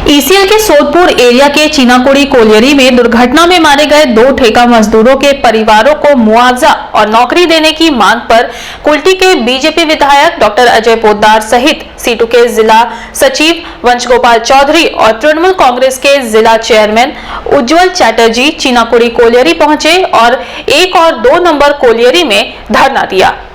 ECL के Sodpur area के चीनाकुड़ी colliery में दुर्घटना में मारे गए 2 ठेका मजदूरों के परिवारों को मुआवजा और नौकरी देने की मांग पर कुल्टी के बीजेपी विधायक डॉक्टर अजय पोद्दार सहित सीटू के जिला सचिव वंशगोपाल चौधरी और तृणमूल कांग्रेस के जिला चेयरमैन उज्जवल चैटर्जी चीनाकुड़ी कोलियरी पहुंचे और 1 और 2 नंबर कोलियरी में धरना दिया।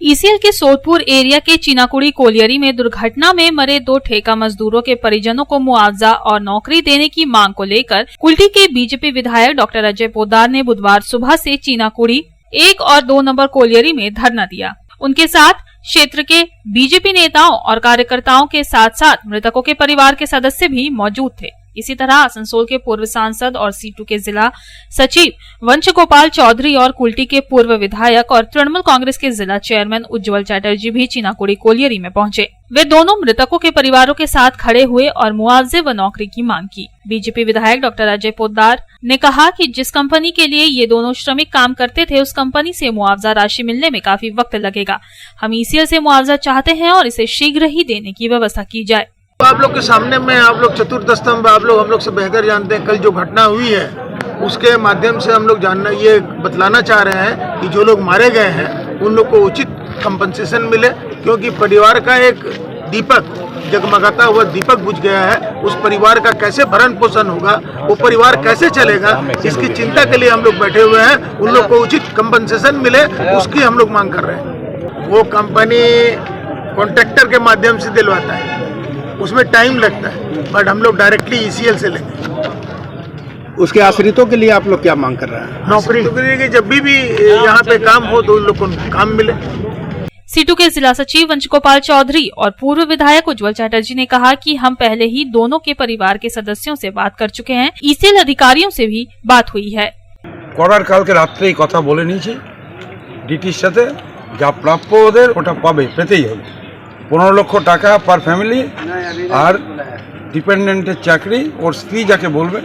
ईसीएल के सोदपुर एरिया के चीनाकुड़ी कोलियरी में दुर्घटना में मरे 2 ठेका मजदूरों के परिजनों को मुआवजा और नौकरी देने की मांग को लेकर कुल्टी के बीजेपी विधायक डॉक्टर अजय पोद्दार ने बुधवार सुबह से चीनाकुड़ी 1 और 2 नंबर कोलियरी में धरना दिया। उनके साथ क्षेत्र के बीजेपी नेताओं और कार्यकर्ताओं के साथ साथ मृतकों के परिवार के सदस्य भी मौजूद थे। इसी तरह आसनसोल के पूर्व सांसद और सीटू के जिला सचिव वंशगोपाल चौधरी और कुल्टी के पूर्व विधायक और तृणमूल कांग्रेस के जिला चेयरमैन उज्जवल चैटर्जी भी चीनाकुड़ी कोलियरी में पहुंचे। वे दोनों मृतकों के परिवारों के साथ खड़े हुए और मुआवजे व नौकरी की मांग की। बीजेपी विधायक डॉक्टर अजय पोद्दार ने कहा कि जिस कंपनी के लिए ये दोनों श्रमिक काम करते थे उस कंपनी से मुआवजा राशि मिलने में काफी वक्त लगेगा। हम ईसीएल से मुआवजा चाहते हैं और इसे शीघ्र ही देने की व्यवस्था की जाए। आप लोग के सामने में आप लोग चतुर्थ स्तंभ आप लोग हम लोग से बेहतर जानते हैं। कल जो घटना हुई है उसके माध्यम से हम लोग जानना ये बतलाना चाह रहे हैं कि जो लोग मारे गए हैं उन लोग को उचित कंपनसेशन मिले, क्योंकि परिवार का एक दीपक जगमगाता हुआ दीपक बुझ गया है। उस परिवार का कैसे भरण पोषण होगा, वो परिवार कैसे चलेगा, इसकी चिंता के लिए हम लोग बैठे हुए हैं। उन लोग को उचित कंपनसेशन मिले उसकी हम लोग मांग कर रहे हैं। वो कंपनी कॉन्ट्रैक्टर के माध्यम से दिलवाता है, उसमें टाइम लगता है, बट हम लोग डायरेक्टली ईसीएल से लेंगे। उसके आश्रितों के लिए आप लोग क्या मांग कर रहे हैं? नौकरी तो करिए कि जब भी यहाँ पे काम हो तो उन लोग को काम मिले। सीटू के जिला सचिव वंशगोपाल चौधरी और पूर्व विधायक उज्जवल चैटर्जी ने कहा कि हम पहले ही दोनों के परिवार के सदस्यों से बात कर चुके हैं। ईसीएल अधिकारियों से भी बात हुई है। করার কালকে রাত্রেই কথা বলে নিয়েছি ডিটির সাথে, যা প্রাপ্য ওদের ওটা পাবে, পেতেই হবে। 15 লক্ষ টাকা পার ফ্যামিলি, আর ডিপেন্ডেন্টের চাকরি ওর স্ত্রী যাকে বলবে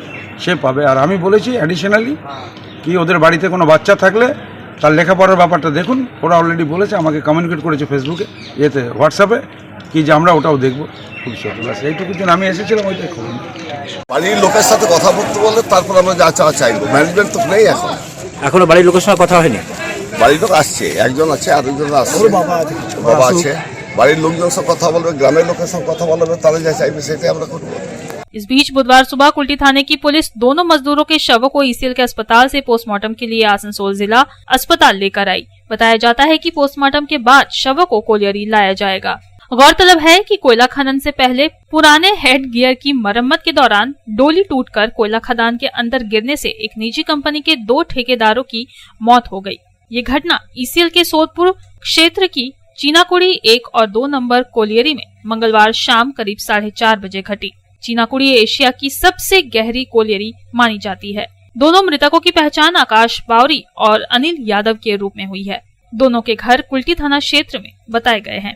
সে পাবে। আর আমি বলেছি অ্যাডিশনালি কি ওদের বাড়িতে কোনো বাচ্চা থাকলে তার লেখাপড়ার ব্যাপারটা দেখুন। ওরা অলরেডি বলেছে, আমাকে কমিউনিকেট করেছে ফেসবুকে, এতে হোয়াটসঅ্যাপে, কি যে আমরা ওটাও দেখবো ভবিষ্যতে। ব্যাস এইটুকুর জন্য আমি এসেছিলাম, ওইটাই খবর। বাড়ির লোকের সাথে কথা বলতে বললে তারপর আমরা যা চাইবো। ম্যানেজমেন্ট তো নেই এখনো বাড়ির লোকের সঙ্গে কথা হয়নি? বাড়ির লোক আসছে, একজন আছে, আরেকজন আসছে, বাবা আছে। বাড়ির লোকজন সব কথা বলবে, গ্রামের লোকের সব কথা বলবে, তারা যা চাইবে সেটাই আমরা করবো। इस बीच बुधवार सुबह कुल्टी थाने की पुलिस दोनों मजदूरों के शवों को ईसीएल के अस्पताल से पोस्टमार्टम के लिए आसनसोल जिला अस्पताल लेकर आई। बताया जाता है कि पोस्टमार्टम के बाद शवों को कोलियरी लाया जाएगा। गौरतलब है कि कोयला खनन से पहले पुराने हेड गियर की मरम्मत के दौरान डोली टूटकर कोयला खदान के अंदर गिरने से एक निजी कंपनी के 2 ठेकेदारों की मौत हो गई। ये घटना ईसीएल के सोदपुर क्षेत्र की चीनाकुड़ी 1 और 2 नंबर कोलियरी में मंगलवार शाम करीब 4:30 बजे घटी। चीनाकुड़ी एशिया की सबसे गहरी कोलियरी मानी जाती है। दोनों मृतकों की पहचान आकाश बावरी और अनिल यादव के रूप में हुई है। दोनों के घर कुल्टी थाना क्षेत्र में बताए गए हैं।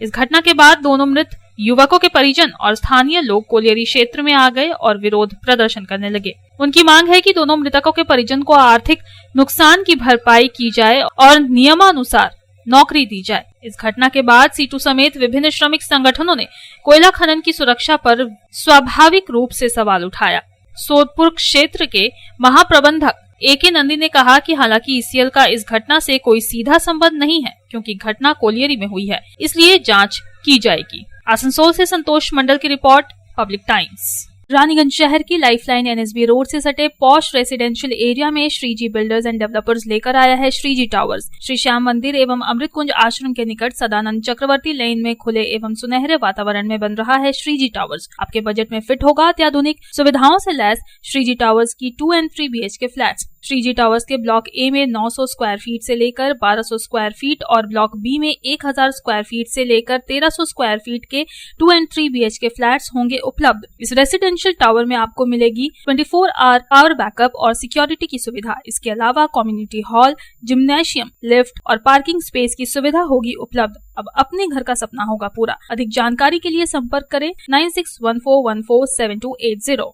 इस घटना के बाद दोनों मृत युवकों के परिजन और स्थानीय लोग कोलियरी क्षेत्र में आ गए और विरोध प्रदर्शन करने लगे। उनकी मांग है कि दोनों मृतकों के परिजन को आर्थिक नुकसान की भरपाई की जाए और नियमानुसार नौकरी दी जाए। इस घटना के बाद सीटू समेत विभिन्न श्रमिक संगठनों ने कोयला खनन की सुरक्षा पर स्वाभाविक रूप से सवाल उठाया। सोदपुर क्षेत्र के महाप्रबंधक एके नंदी ने कहा कि हालांकि ईसीएल का इस घटना से कोई सीधा संबंध नहीं है, क्योंकि घटना कोलियरी में हुई है, इसलिए जांच की जाएगी। आसनसोल से संतोष मंडल की रिपोर्ट, पब्लिक टाइम्स। रानीगंज शहर की लाइफलाइन एनएसबी रोड से सटे पॉश रेसिडेंशियल एरिया में श्रीजी बिल्डर्स एंड डेवलपर्स लेकर आया है श्रीजी टावर्स। श्री श्याम मंदिर एवं अमृत कुंज आश्रम के निकट सदानंद चक्रवर्ती लेन में खुले एवं सुनहरे वातावरण में बन रहा है श्रीजी टावर्स। आपके बजट में फिट होगा अत्याधुनिक सुविधाओं से लैस श्रीजी टावर्स की 2 और 3 BHK फ्लैट्स। श्रीजी टावर्स के ब्लॉक ए में 900 स्क्वायर फीट से लेकर 1200 स्क्वायर फीट और ब्लॉक बी में 1000 स्क्वायर फीट से लेकर 1300 स्क्वायर फीट के 2 और 3 BHK फ्लैट्स होंगे उपलब्ध। इस रेसिडेंशियल टावर में आपको मिलेगी 24 आवर पावर बैकअप और सिक्योरिटी की सुविधा। इसके अलावा कम्युनिटी हॉल, जिम्नेशियम, लिफ्ट और पार्किंग स्पेस की सुविधा होगी उपलब्ध। अब अपने घर का सपना होगा पूरा। अधिक जानकारी के लिए संपर्क करें 9614147280।